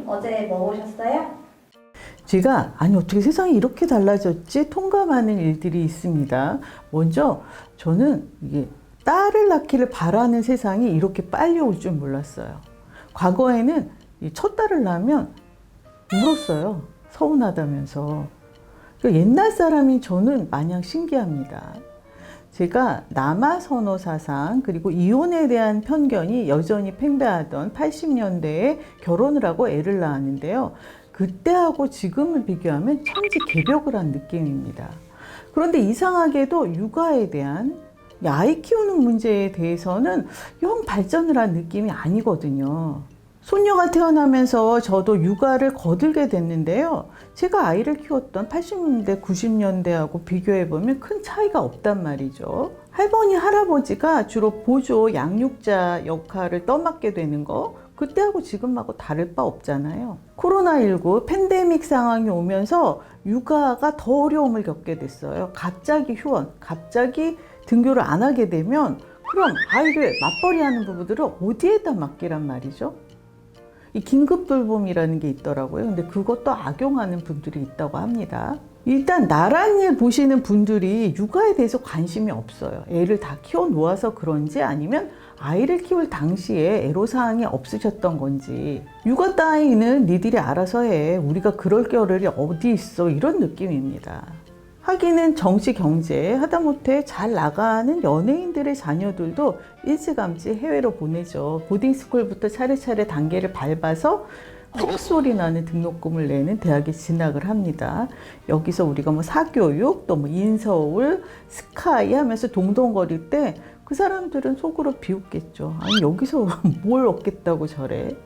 어제 뭐 보셨어요? 제가 어떻게 세상이 이렇게 달라졌지 통감하는 일들이 있습니다. 먼저 저는 이게 딸을 낳기를 바라는 세상이 이렇게 빨리 올 줄 몰랐어요. 과거에는 이 첫 딸을 낳으면 울었어요. 서운하다면서. 그러니까 옛날 사람이 저는 마냥 신기합니다. 제가 남아 선호 사상 그리고 이혼에 대한 편견이 여전히 팽배하던 80년대에 결혼을 하고 애를 낳았는데요. 그때하고 지금을 비교하면 천지개벽을 한 느낌입니다. 그런데 이상하게도 육아에 대한 아이 키우는 문제에 대해서는 영 발전을 한 느낌이 아니거든요. 손녀가 태어나면서 저도 육아를 거들게 됐는데요. 제가 아이를 키웠던 80년대, 90년대하고 비교해보면 큰 차이가 없단 말이죠. 할머니, 할아버지가 주로 보조, 양육자 역할을 떠맡게 되는 거, 그때하고 지금하고 다를 바 없잖아요. 코로나19 팬데믹 상황이 오면서 육아가 더 어려움을 겪게 됐어요. 갑자기 휴원, 갑자기 등교를 안 하게 되면 그럼 아이를 맞벌이 하는 부부들은 어디에다 맡기란 말이죠? 이 긴급 돌봄이라는 게 있더라고요. 근데 그것도 악용하는 분들이 있다고 합니다. 일단 나란 일 보시는 분들이 육아에 대해서 관심이 없어요. 애를 다 키워 놓아서 그런지 아니면 아이를 키울 당시에 애로사항이 없으셨던 건지. 육아 따위는 니들이 알아서 해. 우리가 그럴 겨를이 어디 있어. 이런 느낌입니다. 하기는 정치, 경제, 하다못해 잘 나가는 연예인들의 자녀들도 일찌감치 해외로 보내죠. 보딩스쿨부터 차례차례 단계를 밟아서 헛소리 나는 등록금을 내는 대학에 진학을 합니다. 여기서 우리가 뭐 사교육, 또 뭐 인서울, 스카이 하면서 동동거릴 때 그 사람들은 속으로 비웃겠죠. 아니 여기서 뭘 얻겠다고 저래.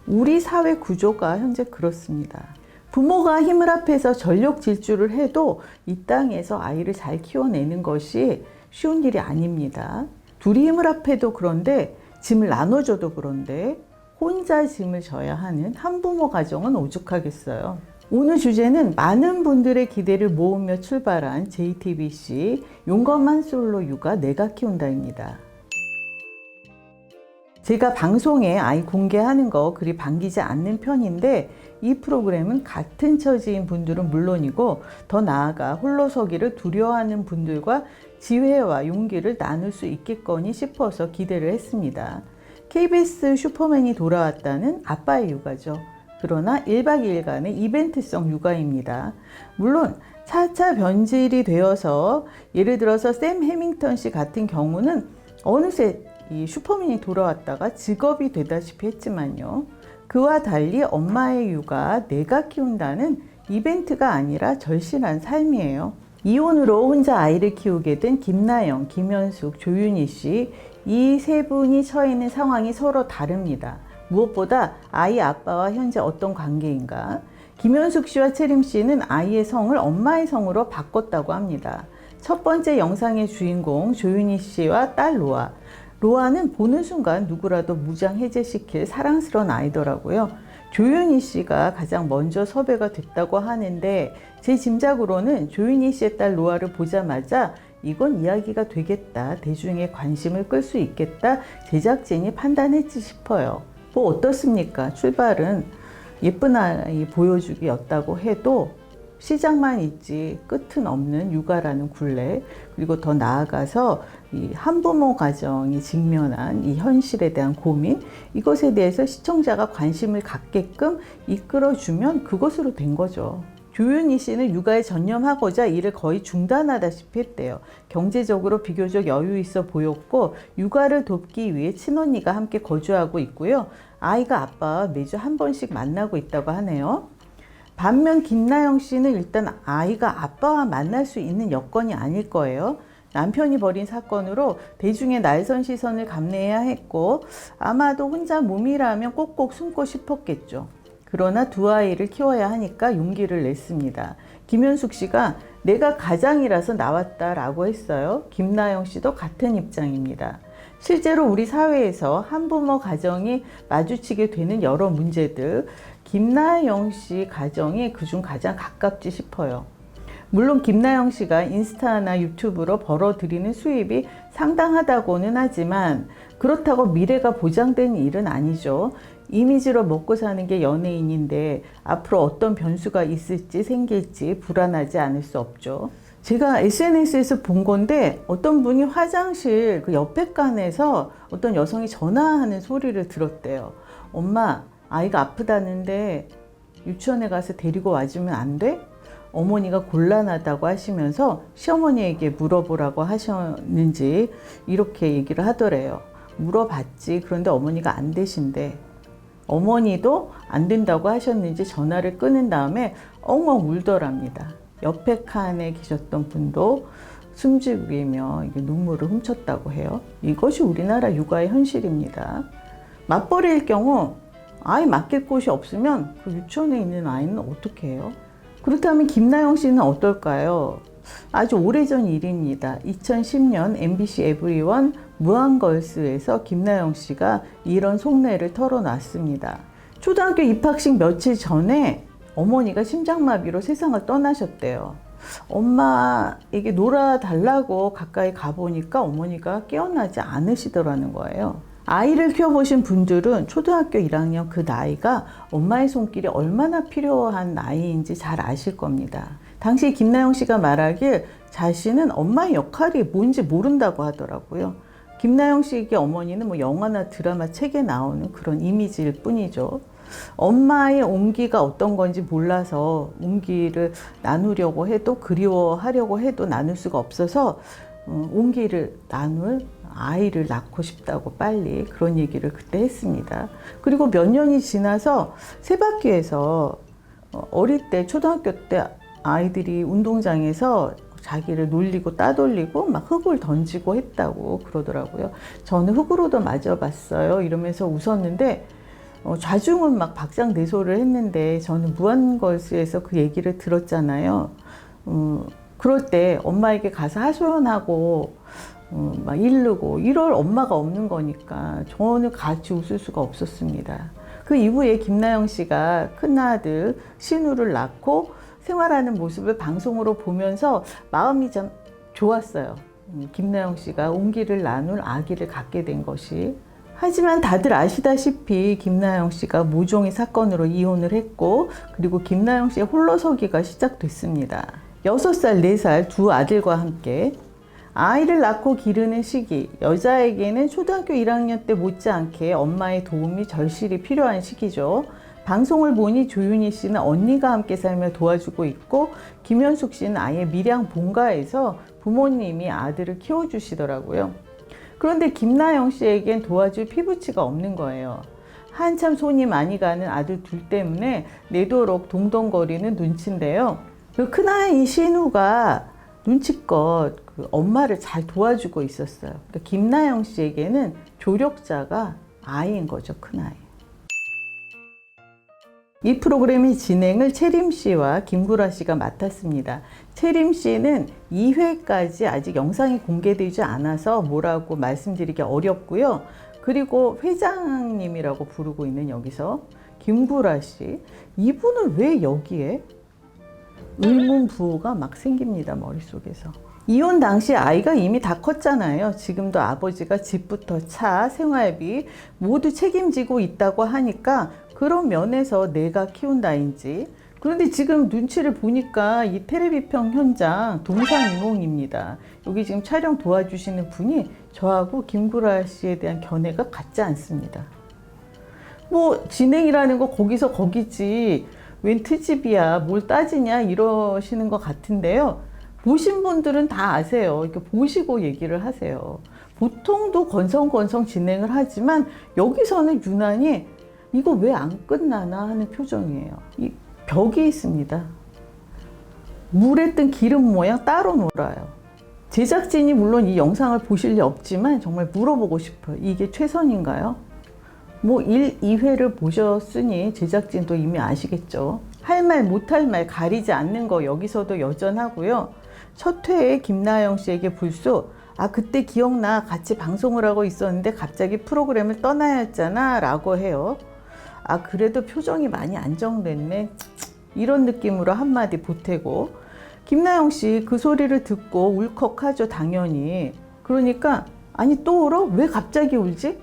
우리 사회 구조가 현재 그렇습니다. 부모가 힘을 합해서 전력 질주를 해도 이 땅에서 아이를 잘 키워내는 것이 쉬운 일이 아닙니다. 둘이 힘을 합해도 그런데 짐을 나눠줘도 그런데 혼자 짐을 져야 하는 한부모 가정은 오죽하겠어요. 오늘 주제는 많은 분들의 기대를 모으며 출발한 JTBC 용감한 솔로 육아 내가 키운다입니다. 제가 방송에 아이 공개하는 거 그리 반기지 않는 편인데 이 프로그램은 같은 처지인 분들은 물론이고 더 나아가 홀로서기를 두려워하는 분들과 지혜와 용기를 나눌 수 있겠거니 싶어서 기대를 했습니다. KBS 슈퍼맨이 돌아왔다는 아빠의 육아죠. 그러나 1박 2일간의 이벤트성 육아입니다. 물론 차차 변질이 되어서 예를 들어서 샘 해밍턴 씨 같은 경우는 어느새 이 슈퍼맨이 돌아왔다가 직업이 되다시피 했지만요. 그와 달리 엄마의 육아 내가 키운다는 이벤트가 아니라 절실한 삶이에요. 이혼으로 혼자 아이를 키우게 된 김나영, 김현숙, 조윤희 씨, 이 세 분이 처해 있는 상황이 서로 다릅니다. 무엇보다 아이 아빠와 현재 어떤 관계인가? 김현숙 씨와 채림 씨는 아이의 성을 엄마의 성으로 바꿨다고 합니다. 첫 번째 영상의 주인공 조윤희 씨와 딸 로아. 로아는 보는 순간 누구라도 무장 해제시킬 사랑스러운 아이더라고요. 조윤희 씨가 가장 먼저 섭외가 됐다고 하는데 제 짐작으로는 조윤희 씨의 딸 로아를 보자마자 이건 이야기가 되겠다, 대중의 관심을 끌 수 있겠다 제작진이 판단했지 싶어요. 뭐 어떻습니까? 출발은 예쁜 아이 보여주기였다고 해도 시작만 있지 끝은 없는 육아라는 굴레, 그리고 더 나아가서 이 한부모 가정이 직면한 이 현실에 대한 고민, 이것에 대해서 시청자가 관심을 갖게끔 이끌어주면 그것으로 된 거죠. 조윤희 씨는 육아에 전념하고자 일을 거의 중단하다시피 했대요. 경제적으로 비교적 여유 있어 보였고 육아를 돕기 위해 친언니가 함께 거주하고 있고요. 아이가 아빠와 매주 한 번씩 만나고 있다고 하네요. 반면 김나영 씨는 일단 아이가 아빠와 만날 수 있는 여건이 아닐 거예요. 남편이 벌인 사건으로 대중의 날선 시선을 감내해야 했고 아마도 혼자 몸이라면 꼭꼭 숨고 싶었겠죠. 그러나 두 아이를 키워야 하니까 용기를 냈습니다. 김현숙 씨가 내가 가장이라서 나왔다라고 했어요. 김나영 씨도 같은 입장입니다. 실제로 우리 사회에서 한부모 가정이 마주치게 되는 여러 문제들, 김나영 씨 가정이 그중 가장 가깝지 싶어요. 물론 김나영 씨가 인스타나 유튜브로 벌어들이는 수입이 상당하다고는 하지만 그렇다고 미래가 보장된 일은 아니죠. 이미지로 먹고 사는 게 연예인인데 앞으로 어떤 변수가 있을지 생길지 불안하지 않을 수 없죠. 제가 SNS에서 본 건데 어떤 분이 화장실 그 옆에 칸에서 어떤 여성이 전화하는 소리를 들었대요. 엄마, 아이가 아프다는데 유치원에 가서 데리고 와주면 안 돼? 어머니가 곤란하다고 하시면서 시어머니에게 물어보라고 하셨는지 이렇게 얘기를 하더래요. 물어봤지. 그런데 어머니가 안 되신대. 어머니도 안 된다고 하셨는지 전화를 끊은 다음에 엉엉 울더랍니다. 옆에 칸에 계셨던 분도 숨죽이며 눈물을 훔쳤다고 해요. 이것이 우리나라 육아의 현실입니다. 맞벌이일 경우 아이 맡길 곳이 없으면 그 유치원에 있는 아이는 어떻게 해요? 그렇다면 김나영 씨는 어떨까요? 아주 오래전 일입니다. 2010년 MBC 에브리원 무한걸스에서 김나영 씨가 이런 속내를 털어놨습니다. 초등학교 입학식 며칠 전에 어머니가 심장마비로 세상을 떠나셨대요. 엄마에게 놀아달라고 가까이 가보니까 어머니가 깨어나지 않으시더라는 거예요. 아이를 키워보신 분들은 초등학교 1학년 그 나이가 엄마의 손길이 얼마나 필요한 나이인지 잘 아실 겁니다. 당시 김나영 씨가 말하길 자신은 엄마의 역할이 뭔지 모른다고 하더라고요. 김나영 씨에게 어머니는 뭐 영화나 드라마, 책에 나오는 그런 이미지일 뿐이죠. 엄마의 온기가 어떤 건지 몰라서 온기를 나누려고 해도 그리워하려고 해도 나눌 수가 없어서 온기를 나눌 아이를 낳고 싶다고 빨리 그런 얘기를 그때 했습니다. 그리고 몇 년이 지나서 세바퀴에서 어릴 때 초등학교 때 아이들이 운동장에서 자기를 놀리고 따돌리고 막 흙을 던지고 했다고 그러더라고요. 저는 흙으로도 맞아봤어요 이러면서 웃었는데 좌중은 막 박장대소를 했는데 저는 무한걸스에서 그 얘기를 들었잖아요. 그럴 때 엄마에게 가서 하소연하고 막 이르고 이럴 엄마가 없는 거니까 저는 같이 웃을 수가 없었습니다. 그 이후에 김나영 씨가 큰아들 신우를 낳고 생활하는 모습을 방송으로 보면서 마음이 참 좋았어요. 김나영 씨가 온기를 나눌 아기를 갖게 된 것이. 하지만 다들 아시다시피 김나영 씨가 모종의 사건으로 이혼을 했고 그리고 김나영 씨의 홀로서기가 시작됐습니다. 6살, 4살 두 아들과 함께 아이를 낳고 기르는 시기, 여자에게는 초등학교 1학년 때 못지않게 엄마의 도움이 절실히 필요한 시기죠. 방송을 보니 조윤희 씨는 언니가 함께 살며 도와주고 있고 김현숙 씨는 아예 밀양 본가에서 부모님이 아들을 키워주시더라고요. 그런데 김나영 씨에겐 도와줄 피부치가 없는 거예요. 한참 손이 많이 가는 아들 둘 때문에 내도록 동동거리는 눈치인데요. 그 큰아이 신우가 눈치껏 그 엄마를 잘 도와주고 있었어요. 그러니까 김나영 씨에게는 조력자가 아이인 거죠, 큰아이. 이 프로그램의 진행을 채림 씨와 김구라 씨가 맡았습니다. 채림 씨는 2회까지 아직 영상이 공개되지 않아서 뭐라고 말씀드리기 어렵고요. 그리고 회장님이라고 부르고 있는 여기서 김구라 씨, 이분은 왜 여기에? 의문부호가 막 생깁니다, 머릿속에서. 이혼 당시 아이가 이미 다 컸잖아요. 지금도 아버지가 집부터 차, 생활비 모두 책임지고 있다고 하니까 그런 면에서 내가 키운다인지. 그런데 지금 눈치를 보니까 이 텔레비평 현장 동상이몽입니다. 여기 지금 촬영 도와주시는 분이 저하고 김구라 씨에 대한 견해가 같지 않습니다. 뭐 진행이라는 거 거기서 거기지 웬 트집이야 뭘 따지냐 이러시는 것 같은데요. 보신 분들은 다 아세요. 이렇게 보시고 얘기를 하세요. 보통도 건성건성 진행을 하지만 여기서는 유난히 이거 왜 안 끝나나 하는 표정이에요. 이 벽이 있습니다. 물에 뜬 기름 모양 따로 놀아요. 제작진이 물론 이 영상을 보실 리 없지만 정말 물어보고 싶어요. 이게 최선인가요? 뭐 1, 2회를 보셨으니 제작진도 이미 아시겠죠. 할 말 못할 말 가리지 않는 거 여기서도 여전하고요. 첫 회에 김나영 씨에게 불쑥 그때 기억나 같이 방송을 하고 있었는데 갑자기 프로그램을 떠나야 했잖아 라고 해요. 그래도 표정이 많이 안정됐네 이런 느낌으로 한마디 보태고 김나영 씨 그 소리를 듣고 울컥하죠 당연히. 그러니까 아니 또 울어? 왜 갑자기 울지?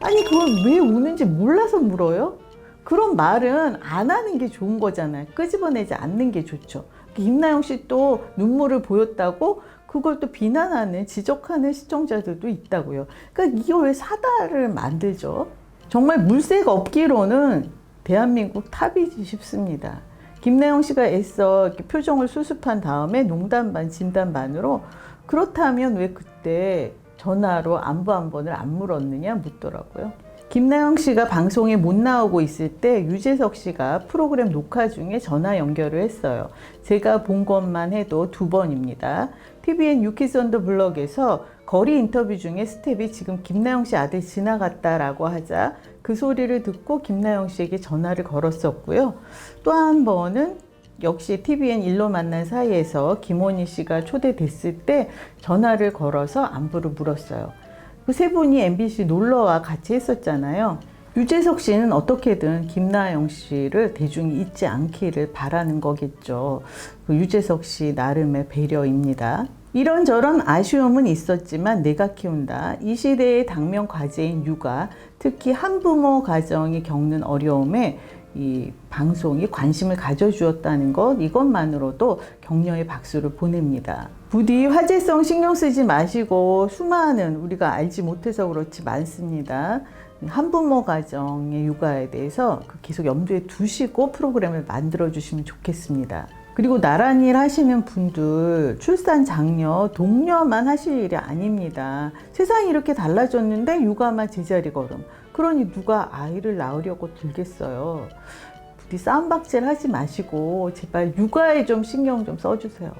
아니 그걸 왜 우는지 몰라서 물어요? 그런 말은 안 하는 게 좋은 거잖아요. 끄집어내지 않는 게 좋죠. 김나영 씨 또 눈물을 보였다고 그걸 또 비난하는, 지적하는 시청자들도 있다고요. 그러니까 이거 왜 사달을 만들죠? 정말 물색 없기로는 대한민국 탑이지 싶습니다. 김나영 씨가 애써 이렇게 표정을 수습한 다음에 농담 반 진담 반으로 그렇다면 왜 그때 전화로 안부 한 번을 안 물었느냐 묻더라고요. 김나영 씨가 방송에 못 나오고 있을 때 유재석 씨가 프로그램 녹화 중에 전화 연결을 했어요. 제가 본 것만 해도 2번입니다. TVN 유키즈 온 더 블럭에서 거리 인터뷰 중에 스텝이 지금 김나영 씨 아들 지나갔다라고 하자 그 소리를 듣고 김나영 씨에게 전화를 걸었었고요. 또 한 번은 역시 TVN 일로 만난 사이에서 김원희 씨가 초대됐을 때 전화를 걸어서 안부를 물었어요. 그 세 분이 MBC 놀러와 같이 했었잖아요. 유재석 씨는 어떻게든 김나영 씨를 대중이 잊지 않기를 바라는 거겠죠. 그 유재석 씨 나름의 배려입니다. 이런저런 아쉬움은 있었지만 내가 키운다. 이 시대의 당면 과제인 육아, 특히 한부모 가정이 겪는 어려움에 이 방송이 관심을 가져주었다는 것, 이것만으로도 격려의 박수를 보냅니다. 부디 화제성 신경 쓰지 마시고 수많은 우리가 알지 못해서 그렇지 많습니다. 한부모 가정의 육아에 대해서 계속 염두에 두시고 프로그램을 만들어 주시면 좋겠습니다. 그리고 나란 일 하시는 분들 출산 장려 독려만 하실 일이 아닙니다. 세상이 이렇게 달라졌는데 육아만 제자리 걸음. 그러니 누가 아이를 낳으려고 들겠어요. 부디 싸움박질 하지 마시고 제발 육아에 좀 신경 좀 써주세요.